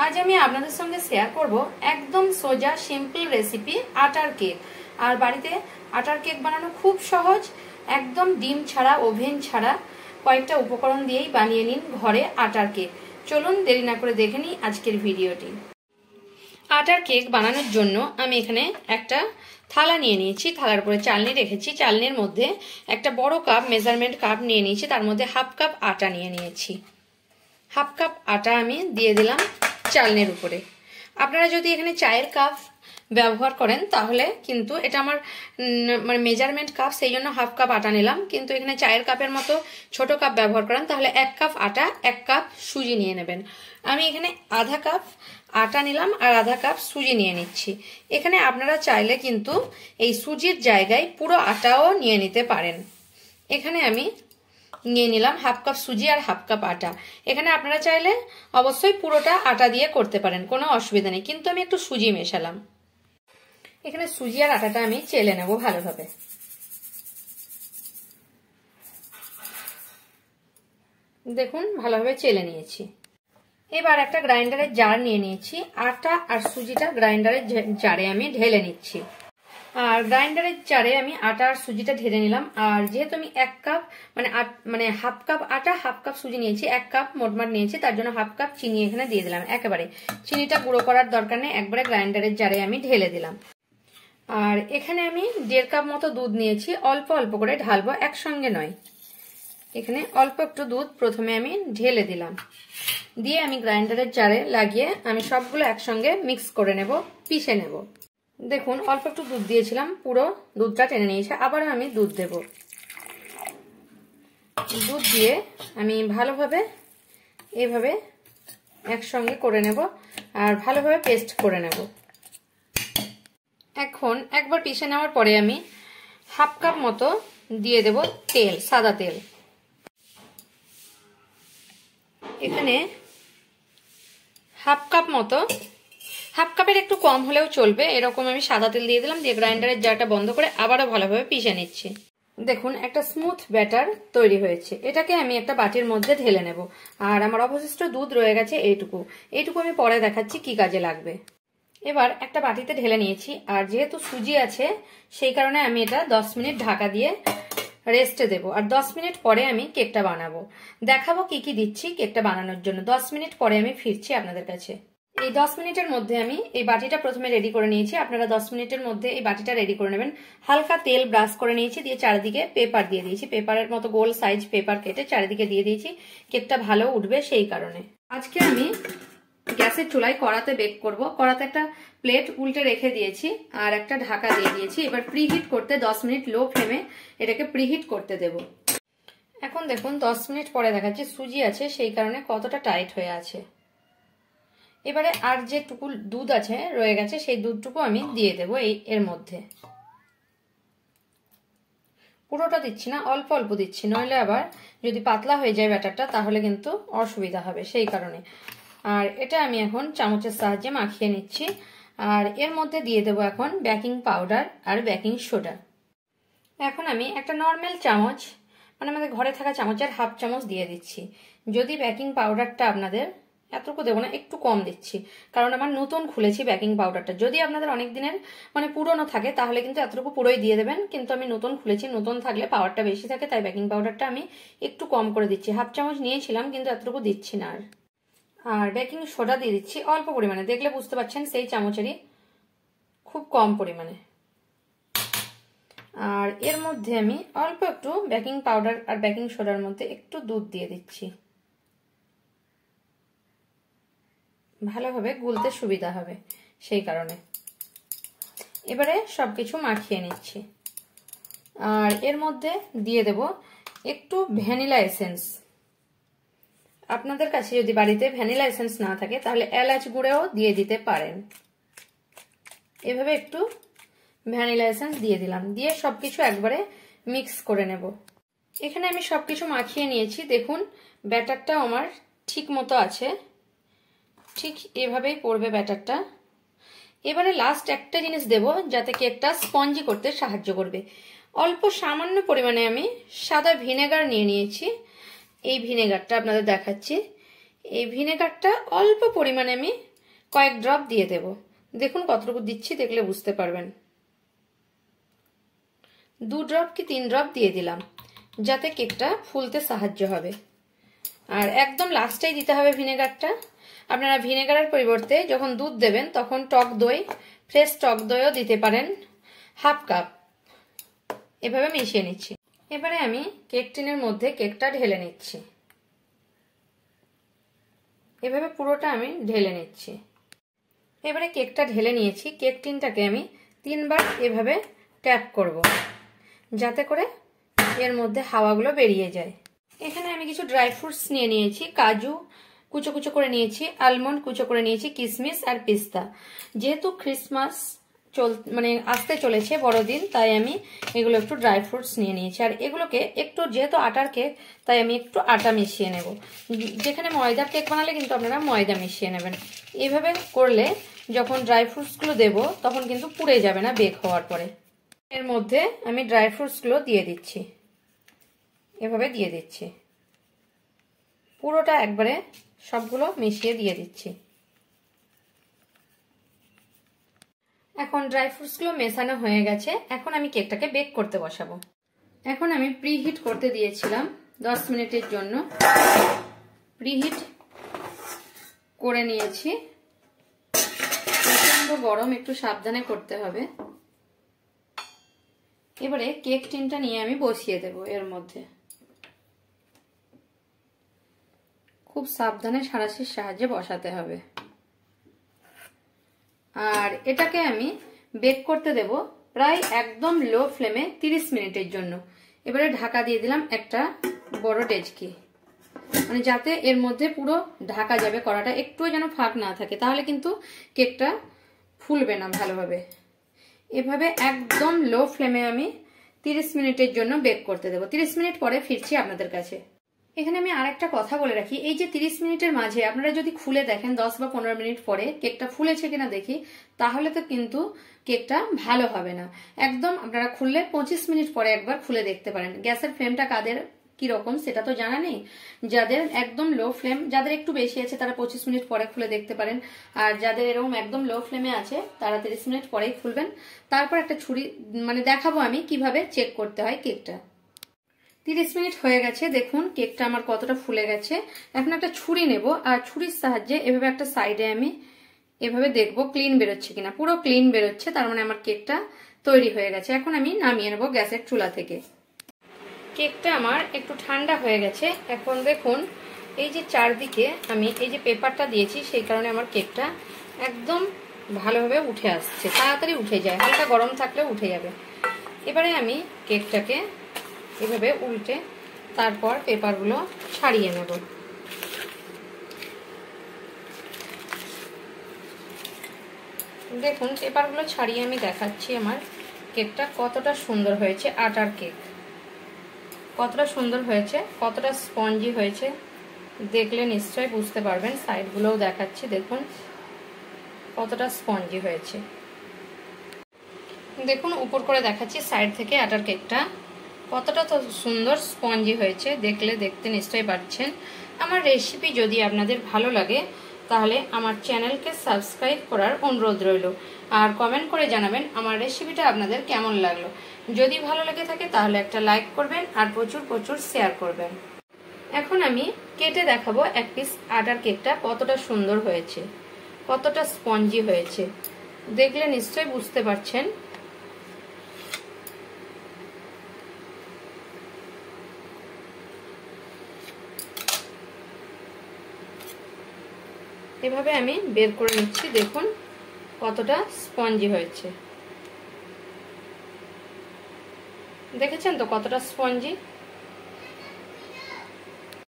আজ আমি আপনাদের সঙ্গে শেয়ার করব একদম সোজা সিম্পল রেসিপি আটার কেক। আর বাড়িতে আটার কেক বানানো খুব সহজ, একদম ডিম ছাড়া, ওভেন ছাড়া, কয়েকটা উপকরণ দিয়েই বানিয়ে নিন ঘরে আটার কেক। চলুন দেরি না করে দেখে নিই আজকের ভিডিওটি। আটার কেক বানানোর জন্য আমি এখানে একটা থালা নিয়ে নিয়েছি, থালার উপরে চালনি রেখেছি, চালনির মধ্যে একটা বড় কাপ মেজারমেন্ট কাপ নিয়ে নিয়েছি, তার মধ্যে হাফ কাপ আটা নিয়ে নিয়েছি। হাফ কাপ আটা আমি দিয়ে দিলাম চালনির উপরে। আপনারা যদি এখানে চায়ের কাপ ব্যবহার করেন তাহলে কিন্তু এটা আমার মানে মেজারমেন্ট কাপ, সেই জন্য হাফ কাপ আটা নিলাম। কিন্তু এখানে চায়ের কাপের মতো ছোট কাপ ব্যবহার করেন তাহলে 1 কাপ আটা 1 কাপ সুজি নিয়ে নেবেন। আমি এখানে আধা কাপ আটা নিলাম আর আধা কাপ সুজি নিয়ে নিচ্ছি। এখানে আপনারা চাইলে কিন্তু এই সুজির জায়গায় পুরো আটাও নিয়ে নিতে পারেন। এখানে আমি নিয়ে নিলাম হাফ কাপ সুজি আর হাফ কাপ আটা। এখানে আপনারা চাইলে অবশ্যই পুরোটা আটা দিয়ে করতে পারেন, কোনো অসুবিধা নেই, কিন্তু আমি একটু সুজি মেশালাম। এখানে সুজি আর আটাটা আমি চেলে নেব ভালোভাবে। দেখুন ভালোভাবে চেলে নিয়েছি। এবার একটা গ্রাইন্ডারের জার নিয়ে নিয়েছি, আটা আর সুজিটা গ্রাইন্ডারের জারে আমি ঢেলে নিচ্ছি। আর গ্রাইন্ডারের জারে আমি আটা আর সুজিটা ঢেলে নিলাম। আর যেহেতু আমি 1 কাপ মানে হাফ কাপ আটা হাফ কাপ সুজি নিয়েছি, 1 কাপ মোটমাট নিয়েছি, তার জন্য হাফ কাপ চিনি এখানে দিয়ে দিলাম। একেবারে চিনিটা গুঁড়ো করার দরকার নেই, একবারে গ্রাইন্ডারের জারে আমি ঢেলে দিলাম। আর এখানে আমি 1.5 কাপ মতো দুধ নিয়েছি, অল্প অল্প করে ঢালবো, একসঙ্গে নয়। এখানে অল্প একটু দুধ প্রথমে আমি ঢেলে দিলাম, দিয়ে আমি গ্রাইন্ডারের জারে লাগিয়ে আমি সবগুলো একসঙ্গে মিক্স করে নেব, পিষে নেব। দেখুন অল্প একটু দুধ দিয়েছিলাম, পুরো দুধটা টেনে নিয়েছে। আবারও আমি দুধ দেব। দুধ দিয়ে আমি ভালোভাবে এইভাবে একসঙ্গে করে নেব আর ভালোভাবে পেস্ট করে নেব। এখন একবার পিষে নেওয়ার পরে আমি হাফ কাপ মতো দিয়ে দেব তেল, সাদা তেল। এখানে হাফ কাপ মতো, হাফ কাপের একটু কম হলেও চলবে, এরকম আমি সাদা তেল দিয়ে দিলাম। দিয়ে গ্রাইন্ডারের জারটা বন্ধ করে আবারও ভালোভাবে পিষে নিচ্ছি। দেখুন একটা স্মুথ ব্যাটার তৈরি হয়েছে। এটাকে আমি একটা বাটির মধ্যে ঢেলে নেব। আর আমার অবশিষ্ট দুধ রয়ে গেছে এইটুকু আমি পরে দেখাচ্ছি কি কাজে লাগবে। এবার একটা বাটিতে ঢেলে নিয়েছি, আর যেহেতু সুজি আছে সেই কারণে আমি এটা 10 মিনিট ঢাকা দিয়ে রেস্টে দেবো। আর 10 মিনিট পরে আমি কেকটা বানাবো, দেখাবো কি কি দিচ্ছি কেকটা বানানোর জন্য। 10 মিনিট পরে আমি ফিরছি আপনাদের কাছে। এই 10 মিনিটের মধ্যে আমি এই বাটিটা প্রথমে রেডি করে নিয়েছি। আপনারা 10 মিনিটের মধ্যে এই বাটিটা রেডি করে নেবেন। হালকা তেল ব্রাশ করে নিয়েছি, দিয়ে চারিদিকে পেপার দিয়ে দিয়েছি, পেপারের মতো গোল সাইজ পেপার কেটে চারিদিকে দিয়ে দিয়েছি, কেকটা ভালো উঠবে সেই কারণে। আজকে আমি গ্যাসের চুলায় কড়াতে বেক করব। কড়াতে একটা প্লেট উল্টে রেখে দিয়েছি আর একটা ঢাকা দিয়ে দিয়েছি। এবার প্রিহিট করতে 10 মিনিট লো ফ্লেমে এটাকে প্রিহিট করতে দেব। এখন দেখুন 10 মিনিট পরে দেখাচ্ছি, সুজি আছে সেই কারণে কতটা টাইট হয়ে আছে। এবারে আর যেটুকু দুধ আছে রয়ে গেছে সেই দুধটুকু আমি দিয়ে দেব এর মধ্যে। পুরোটা দিচ্ছি না, অল্প অল্প দিচ্ছি, নইলে আবার যদি পাতলা হয়ে যায় ব্যাটারটা তাহলে কিন্তু অসুবিধা হবে সেই কারণে। আর এটা আমি এখন চামচের সাহায্যে মাখিয়ে নিচ্ছি। আর এর মধ্যে দিয়ে দেবো এখন বেকিং পাউডার আর বেকিং সোডা। এখন আমি একটা নর্মাল চামচ, মানে আমাদের ঘরে থাকা চামচের হাফ চামচ দিয়ে দিচ্ছি। যদি বেকিং পাউডারটা আপনাদের এতটুকু দেবো না, একটু কম দিচ্ছি, কারণ আমার নতুন খুলেছি বেকিং পাউডারটা। যদি আপনাদের অনেক দিনের মানে পুরনো থাকে তাহলে কিন্তু এতটুকু পুরোই দিয়ে দেবেন, কিন্তু আমি নতুন খুলেছি, নতুন থাকলে পাওয়ারটা বেশি থাকে, তাই বেকিং পাউডারটা আমি একটু কম করে দিচ্ছি। হাফ চামচ নিয়েছিলাম কিন্তু এতটুকু দিচ্ছি না। আর বেকিং সোডা দিয়ে দিচ্ছি অল্প পরিমাণে, দেখলে বুঝতে পারছেন সেই চামচেরই খুব কম পরিমাণে। আর এর মধ্যে আমি অল্প একটু বেকিং পাউডার আর বেকিং সোডার মধ্যে একটু দুধ দিয়ে দিচ্ছি, ভালোভাবে গুলতে সুবিধা হবে সেই কারণে। এবারে সবকিছু মাখিয়ে নিচ্ছি। আর এর মধ্যে দিয়ে দেব একটু ভ্যানিলা এসেন্স। আপনাদের কাছে যদি বাড়িতে ভ্যানিলা এসেন্স না থাকে তাহলে এলাচ গুঁড়োও দিয়ে দিতে পারেন। এভাবে একটু ভ্যানিলা এসেন্স দিয়ে দিলাম, দিয়ে সবকিছু একবারে মিক্স করে নেব। এখানে আমি সবকিছু মাখিয়ে নিয়েছি। দেখুন ব্যাটারটা আমার ঠিক মতো আছে, ঠিক এভাবেই পড়বে ব্যাটারটা। এবারে লাস্ট একটা জিনিস দেব যাতে কেকটা স্পঞ্জি করতে সাহায্য করবে। অল্প সামান্য পরিমাণে আমি সাদা ভিনেগার নিয়ে নিয়েছি। এই ভিনেগারটা আপনাদের দেখাচ্ছি। এই ভিনেগারটা অল্প পরিমাণে আমি কয়েক ড্রপ দিয়ে দেব। দেখুন কতটুকু দিচ্ছি, দেখলে বুঝতে পারবেন। 2 ড্রপ কি 3 ড্রপ দিয়ে দিলাম, যাতে কেকটা ফুলতে সাহায্য হবে। আর একদম লাস্টেই দিতে হবে ভিনেগারটা। আপনারা ভিনেগারের পরিবর্তে যখন দুধ দেবেন তখন টক দই, ফ্রেশ টক দইও দিতে পারেন, হাফ কাপ। এভাবে মিশিয়ে নিচ্ছি। এবারে আমি কেক টিনের মধ্যে কেকটা ঢেলে নিচ্ছি। এভাবে পুরোটা আমি ঢেলে নিচ্ছি। এবারে কেকটা ঢেলে নিয়েছি। কেক টিনটাকে আমি 3 বার এভাবে ট্যাপ করব, যাতে করে এর মধ্যে হাওয়াগুলো বেরিয়ে যায়। এখানে আমি কিছু ড্রাই ফ্রুটস নিয়ে নিয়েছি। কাজু কুচো কুচো করে নিয়েছি, আলমন্ড কুচো করে নিয়েছি, কিশমিশ আর পিস্তা। যেহেতু ক্রিসমাস মানে আসতে চলেছে, বড়দিন, তাই আমি এগুলো একটু ড্রাই ফ্রুটস নিয়ে নিয়েছি। আর এগুলোকে একটু, যেহেতু আটার কেক, তাই আমি একটু আটা মিশিয়ে নেব। যেখানে ময়দার কেক বানালে কিন্তু আপনারা ময়দা মিশিয়ে নেবেন। এইভাবে করলে যখন ড্রাই ফ্রুটসগুলো দেবো তখন কিন্তু পুড়ে যাবে না বেক হওয়ার পরে। এর মধ্যে আমি ড্রাই ফ্রুটসগুলো দিয়ে দিচ্ছি। এভাবে দিয়ে দিচ্ছি, পুরোটা একবারে সবগুলো মিশিয়ে দিয়ে দিচ্ছি। এখন ড্রাই ফ্রুটসগুলো মেশানো হয়ে গেছে। এখন আমি কেকটাকে বেক করতে বসাবো। এখন আমি প্রিহিট করতে দিয়েছিলাম 10 মিনিটের জন্য। প্রিহিট করে নিয়েছি। প্রচন্ড গরম, একটু সাবধানে করতে হবে। এবারে কেক টিনটা নিয়ে আমি বসিয়ে দেব এর মধ্যে। খুব সাবধানে সাঁড়াশির সাহায্যে বসাতে হবে। আর এটাকে আমি বেক করতে দেব প্রায় একদম লো ফ্লেমে 30 মিনিটের জন্য। এবারে ঢাকা দিয়ে দিলাম একটা বড় ডেচকি, মানে যাতে এর মধ্যে পুরো ঢাকা যাবে কড়াটা, একটুও যেন ফাঁক না থাকে, তাহলে কিন্তু কেকটা ফুলবে না ভালোভাবে। এভাবে একদম লো ফ্লেমে আমি 30 মিনিটের জন্য বেক করতে দেব। 30 মিনিট পরে ফিরছি আপনাদের কাছে। এখানে আমি আরেকটা কথা বলে রাখি, এই যে 30 মিনিটের মাঝে আপনারা যদি খুলে দেখেন 10 বা 15 মিনিট পরে কেকটা ফুলেছে কিনা দেখি, তাহলে তো কিন্তু কেকটা ভালো হবে না। একদম আপনারা খুললে 25 মিনিট পরে একবার খুলে দেখতে পারেন। গ্যাসের ফ্লেমটা কাদের কিরকম সেটা তো জানা নেই। যাদের একদম লো ফ্লেম, যাদের একটু বেশি আছে তারা 25 মিনিট পরে খুলে দেখতে পারেন। আর যাদের এরকম একদম লো ফ্লেমে আছে তারা 30 মিনিট পরেই খুলবেন। তারপর একটা ছুরি মানে দেখাবো আমি কিভাবে চেক করতে হয় কেকটা। 30 মিনিট হয়ে গেছে, দেখুন কেকটা আমার কতটা ফুলে গেছে। এখন একটা ছুরি নেব, আর ছুরির সাহায্যে এভাবে একটা সাইডে আমি এভাবে দেখবো ক্লিন বেরোচ্ছে কিনা। পুরো ক্লিন বেরোচ্ছে, তার মানে আমার কেকটা তৈরি হয়ে গেছে। এখন আমি নামিয়ে নেবো গ্যাসের চুলা থেকে। কেকটা আমার একটু ঠান্ডা হয়ে গেছে। এখন দেখুন এই যে চারদিকে আমি এই যে পেপারটা দিয়েছি, সেই কারণে আমার কেকটা একদম ভালোভাবে উঠে আসছে, তাড়াতাড়ি উঠে যায়। হালকা গরম থাকলেও উঠে যাবে। এবারে আমি কেকটাকে এভাবে উল্টে তারপর পেপারগুলো ছাড়িয়ে নেব। দেখুন পেপারগুলো ছাড়িয়ে আমি দেখাচ্ছি আমার কেকটা কতটা সুন্দর হয়েছে। আটার কেক কতটা সুন্দর হয়েছে, কতটা স্পঞ্জি হয়েছে দেখলে নিশ্চয়ই বুঝতে পারবেন। সাইডগুলোও দেখাচ্ছি, দেখুন কতটা স্পঞ্জি হয়েছে। দেখুন উপর করে দেখাচ্ছি সাইড থেকে আটার কেকটা কতটা তো সুন্দর স্পঞ্জি হয়েছে, দেখতে নিশ্চয়ই পাচ্ছেন। আমার রেসিপি যদি আপনাদের ভালো লাগে তাহলে আমার চ্যানেলকে সাবস্ক্রাইব করার অনুরোধ রইল। আর কমেন্ট করে জানাবেন আমার রেসিপিটা আপনাদের কেমন লাগলো। যদি ভালো লেগে থাকে তাহলে একটা লাইক করবেন আর প্রচুর প্রচুর শেয়ার করবেন। এখন আমি কেটে দেখাবো এক পিস আটার কেকটা কতটা সুন্দর হয়েছে, কতটা স্পঞ্জি হয়েছে, দেখলে নিশ্চয়ই বুঝতে পারছেন। এভাবে আমি বের করে নিচ্ছি, দেখুন কতটা স্পঞ্জি হয়েছে। দেখেছেন তো কতটা স্পঞ্জি।